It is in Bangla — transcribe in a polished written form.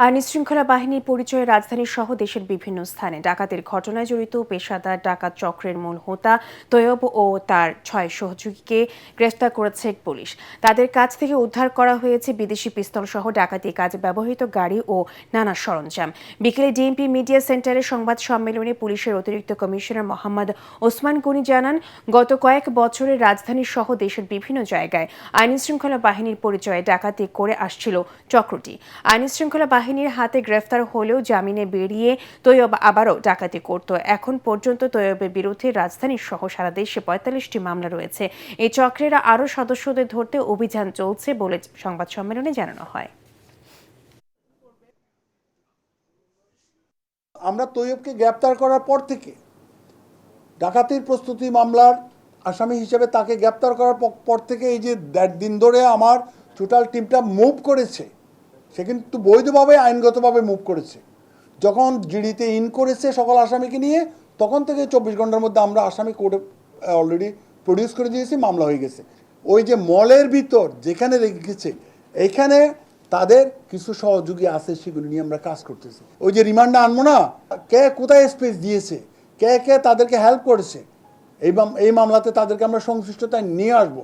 আইনশৃঙ্খলা বাহিনীর পরিচয়ে রাজধানী সহ দেশের বিভিন্ন স্থানে ডাকাতির ঘটনায় জড়িত পেশাদার ডাকাত চক্রের মূল হোতা তৈয়ব ও তার 6 সহযোগীকে গ্রেফতার করেছে পুলিশ। তাদের কাছ থেকে উদ্ধার করা হয়েছে বিদেশি পিস্তল সহ ডাকাতি কাজে ব্যবহৃত গাড়ি ও নানা সরঞ্জাম। বিকেলে ডিএমপি মিডিয়া সেন্টারে সংবাদ সম্মেলনে পুলিশের অতিরিক্ত কমিশনার মোহাম্মদ ওসমান গনি জানান, গত কয়েক বছরে রাজধানী সহ দেশের বিভিন্ন জায়গায় আইনশৃঙ্খলা বাহিনীর পরিচয়ে ডাকাতি করে আসছিল চক্রটি। আইনশৃঙ্খলা বাহিনীর হাতে গ্রেফতার হলেও জামিনে বেরিয়ে তৈয়ব আবারও ডাকাতি করত। এখন পর্যন্ত তৈয়বের বিরুদ্ধে রাজধানী সহ সারা দেশে ৪৫টি মামলা রয়েছে। এই চক্রের আরও সদস্যদের ধরতে অভিযান চলছে বলে সংবাদ সম্মেলনে জানানো হয়। আমরা তৈয়বকে গ্রেপ্তার করার পর থেকে ডাকাতির প্রস্তুতি মামলার আসামি হিসেবে তাকে গ্রেপ্তার করার পর থেকে এই যে ১.৫ দিন ধরে আমার টোটাল টিমটা মুভ করেছে, সে কিন্তু বৈধভাবে আইনগতভাবে মুভ করেছে। যখন জিডিতে ইন করেছে সকল আসামিকে নিয়ে, তখন থেকে ২৪ ঘন্টার মধ্যে আমরা আসামি কোর্টে অলরেডি প্রডিউস করে দিয়েছি, মামলা হয়ে গেছে। ওই যে মলের ভিতর যেখানে রেখেছে, এইখানে তাদের কিছু সহযোগী আছে, সেগুলো নিয়ে আমরা কাজ করতেছি। ওই যে রিমান্ডে আনবো না, কে কোথায় স্পেস দিয়েছে, কে কে তাদেরকে হেল্প করেছে, এই মামলাতে তাদেরকে আমরা সংশ্লিষ্টতায় নিয়ে আসবো।